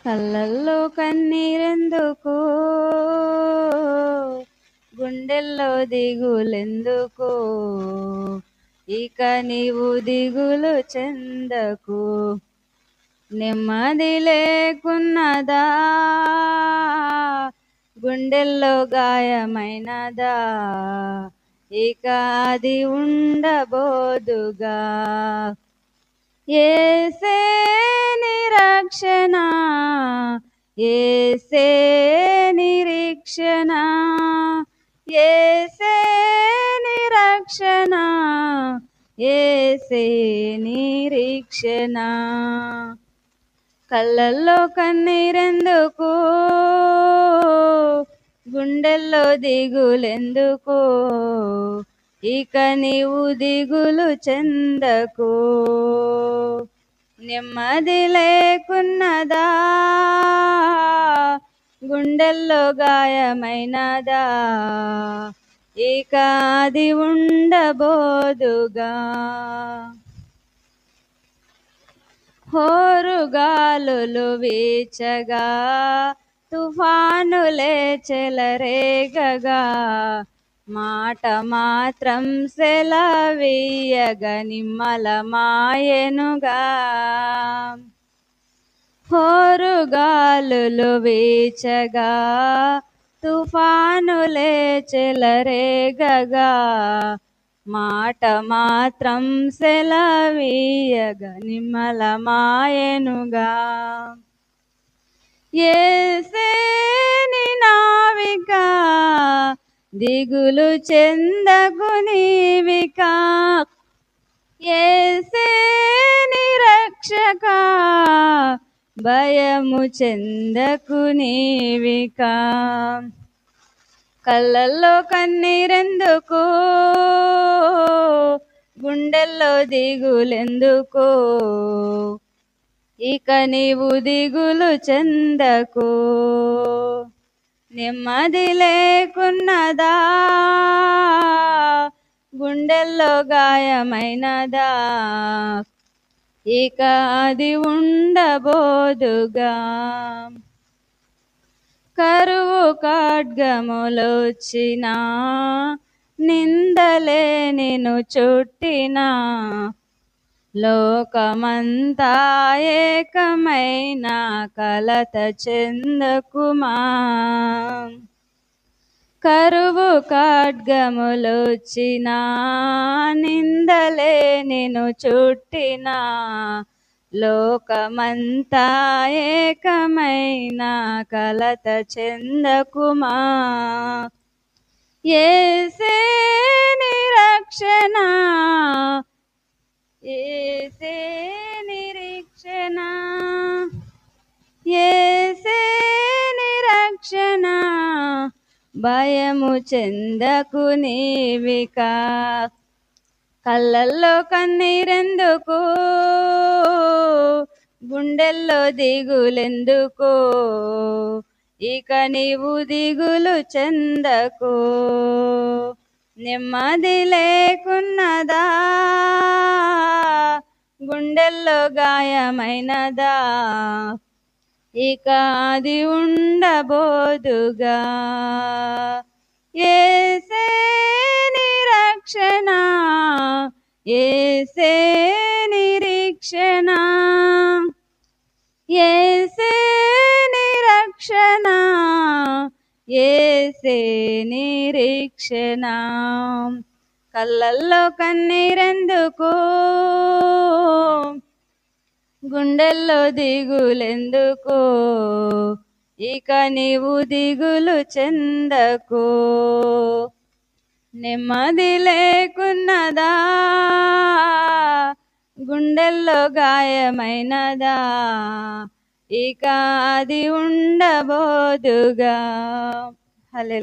కళ్ళల్లో కన్నీరెందుకు, గుండెల్లో దిగులెందుకు, ఇక నీవు దిగులు చెందకు. నెమ్మది లేకున్నదా, గుండెల్లో గాయమైనదా, ఇక అది ఉండబోదుగా. యేసే నిరక్షణ, యేసే నిరీక్షణ, యేసే నిరక్షణ, యేసే నిరీక్షణ. కళ్ళల్లో కన్నీరెందుకు, గుండెల్లో దిగులెందుకు, ఇక నీవు దిగులు చెందకు. నెమ్మది లేకున్నదా, గుండెల్లో గాయమైనదా, ఇక అది ఉండబోదుగా. హోరుగాలులు వీచగా, తుఫానులే చెలరేగగా, మాట మాత్రం సెలవీయగ నిమ్మలమాయెనుగా. హోరుగాలులు వీచగా, తుఫానులే చెలరేగగా, మాట మాత్రం సెలవీయగ నిమ్మలమాయెనుగా. యేసే నీ నావిక, దిగులు చెందకు నీవిక. యేసే నీ రక్షక, భయము చెందకు నీవిక. కళ్ళల్లో కన్నీరెందుకు, గుండెల్లో దిగులెందుకు, ఇక నీవు దిగులు చెందకు. నెమ్మది లేకున్నదా, గుండెల్లో గాయమైనదా, ఇక అది ఉండబోదుగా. కరువు ఖడ్గములొచ్చినా, నిందలే నిన్ను చుట్టినా, లోకమంతా ఏకమైన కలత చెందకుమా. కరువు ఖడ్గములొచ్చినా, నిందలే నిన్ను చుట్టినా, లోకమంతా ఏకమైన కలత చెందకుమా. యేసే నిరక్షణ, యేసే నిరీక్షణ, యేసే నిరక్షణ, భయము చెందకు నీవిక. కళ్ళల్లో కన్నీరెందుకు, గుండెల్లో దిగులెందుకు, ఇక నీవు దిగులు చెందకు. నెమ్మది లేకున్నదా, గుండెల్లో గాయమైనదా, ఇక అది ఉండబోదుగా. యేసే నిరక్షణ, యేసే నిరీక్షణ, యేసే నిరక్షణ, యేసే నిరీక్షణ. కళ్ళల్లో కన్నీరెందుకు, గుండెల్లో దిగులెందుకు, ఇక నీవు దిగులు చెందకు. నెమ్మది లేకున్నదా, గుండెల్లో గాయమైనదా, ఇక అది ఉండబోదుగా. హల్లెలూయా.